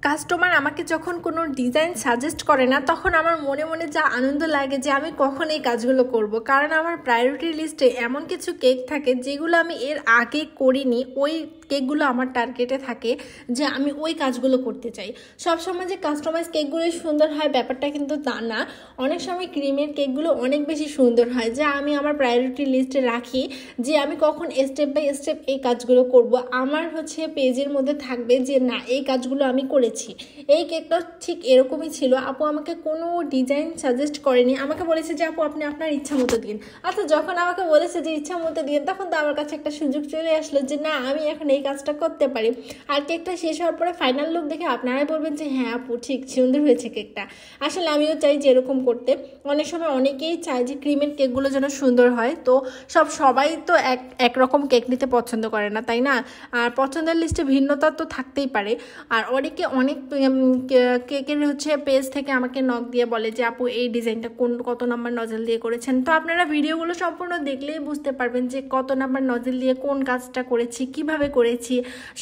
Customer আমাকে যখন কোনো ডিজাইন সাজেস্ট করে না, তখন আমার মনে মনে যা আনন্দ লাগে যে আমি কখন এই কাজগুলো করব। কারণ আমার প্রায়োরিটি লিস্টে এমন কিছু কেক থাকে যেগুলো আমি এর আগে করিনি, ওই কেকগুলো আমার টার্গেটে থাকে যে আমি ওই কাজগুলো করতে চাই। সবসময় যে কাস্টমাইজ কেকগুলো সুন্দর হয় ব্যাপারটা কিন্তু তা না। অনেক সময় ক্রিমের কেকগুলো অনেক বেশি সুন্দর হয়, যা আমি আমার প্রায়োরিটি লিস্টে রাখি যে আমি কখন স্টেপ বাই স্টেপ এই কাজগুলো করব। আমার পেজের মধ্যে থাকবে যে না, এই কাজগুলো আমি করেছি। এই কেকটা ঠিক এরকমই ছিল। আপু আমাকে কোনো ডিজাইন সাজেস্ট করেনি, আমাকে বলেছে যে আপু আপনি আপনার ইচ্ছা মতো দিন। আচ্ছা, যখন আমাকে বলেছে যে ইচ্ছা মতো দিন, তখন তো আমার কাছে একটা সুযোগ চলে আসলো যে না, আমি এখন এই কাজটা করতে পারি। আর কেকটা শেষ হওয়ার পরে ফাইনাল লুক দেখে আপনারাই বলবেন যে হ্যাঁ আপু ঠিক সুন্দর হয়েছে কেকটা। আসলে আমিও চাই যে এরকম করতে। অনেক সময় অনেকেই চায় যে ক্রিমের কেকগুলো যেন সুন্দর হয়। তো সবাই তো একরকম কেক নিতে পছন্দ করে না, তাই না? আর পছন্দের লিস্টে ভিন্নতা তো থাকতেই পারে। আর অনেক কেকের পেজ থেকে আমাকে নক দিয়ে বলে যে আপু এই ডিজাইনটা কত নাম্বার নজল দিয়ে করেছেন। তো আপনারা ভিডিওগুলো সম্পূর্ণ দেখলেই বুঝতে পারবেন যে কত নাম্বার নজল দিয়ে কোন কাজটা করেছি, কিভাবে করেছি।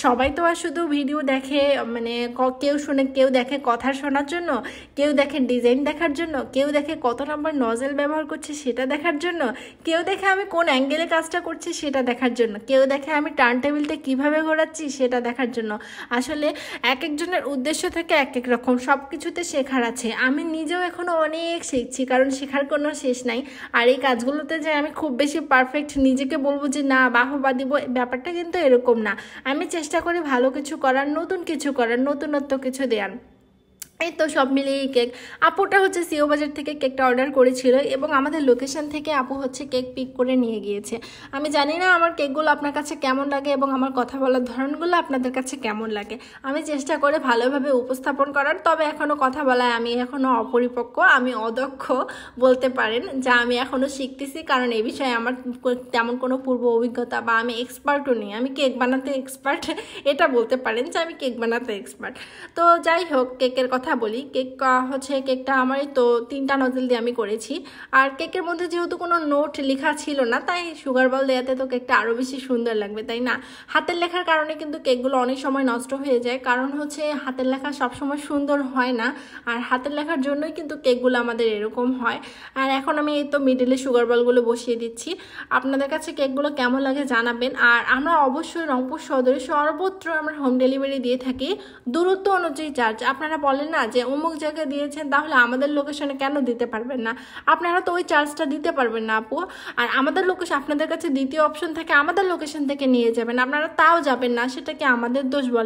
সবাই তো আর শুধু ভিডিও দেখে, মানে কেউ শুনে, কেউ দেখে কথা শোনার জন্য, কেউ দেখে ডিজাইন দেখার জন্য, কেউ দেখে কত নাম্বার নজল ব্যবহার করছে সেটা দেখার জন্য, কেউ দেখে আমি কোন অ্যাঙ্গেলে কাজটা করছি সেটা দেখার জন্য, কেউ দেখে আমি টার্ন টেবিলটা কীভাবে ঘোরাচ্ছি সেটা দেখার জন্য। আসলে এক একজনের উদ্দেশ্য থেকে এক এক রকম, সব কিছুতে শেখার আছে। আমি নিজেও এখনও অনেক শিখছি, কারণ শেখার কোনো শেষ নাই। আর এই কাজগুলোতে যে আমি খুব বেশি পারফেক্ট নিজেকে বলবো যে না বাহবা দিব, ব্যাপারটা কিন্তু এরকম না। আমি চেষ্টা করি ভালো কিছু করার, নতুন কিছু করার, নতুনত্ব কিছু দেওয়ার। এই তো সব মিলিয়ে এই কেক। আপুটা সিও বাজার থেকে কেকটা অর্ডার করেছিল এবং আমাদের লোকেশন থেকে আপু কেক পিক করে নিয়ে গিয়েছে। আমি জানি না আমার কেকগুলো আপনার কাছে কেমন লাগে এবং আমার কথা বলার ধরনগুলো আপনাদের কাছে কেমন লাগে। আমি চেষ্টা করে ভালোভাবে উপস্থাপন করার, তবে এখনও কথা বলায় আমি এখনও অপরিপক্ক, আমি অদক্ষ বলতে পারেন, যা আমি এখনও শিখতেছি। কারণ এই বিষয়ে আমার তেমন কোনো পূর্ব অভিজ্ঞতা বা আমি এক্সপার্টও নেই। আমি কেক বানাতে এক্সপার্ট এটা বলতে পারেন যে আমি কেক বানাতে এক্সপার্ট। তো যাই হোক, কেকের কথা বলি। কেকটা আমার তো 3টা নজল দিয়ে আমি করেছি। আর কেকের মধ্যে যেহেতু কোনো নোট লেখা ছিল না, তাই সুগার বল দেওয়াতে তো কেকটা আরও বেশি সুন্দর লাগবে, তাই না? হাতের লেখার কারণে কিন্তু কেকগুলো অনেক সময় নষ্ট হয়ে যায়, কারণ হাতের লেখা সবসময় সুন্দর হয় না। আর হাতের লেখার জন্যই কিন্তু কেকগুলো আমাদের এরকম হয়। আর এখন আমি এই তো মিডলে সুগার বলগুলো বসিয়ে দিচ্ছি। আপনাদের কাছে কেকগুলো কেমন লাগে জানাবেন। আর আমরা অবশ্যই রংপুর সদরে সর্বত্র আমরা হোম ডেলিভারি দিয়ে থাকি, দূরত্ব অনুযায়ী চার্জ। আপনারা বলেন না যে অমুক জায়গায় দিয়েছেন, তাহলে আমাদের লোকেশনে কেন দিতে পারবেন না? আপনারা তো ওই চার্জটা দিতে পারবেন না আপু। আর আমাদের লোকেশন, আপনাদের কাছে দ্বিতীয় অপশন থাকে আমাদের লোকেশন থেকে নিয়ে যাবেন, আপনারা তাও যাবেন না, সেটা কি আমাদের দোষ বলে?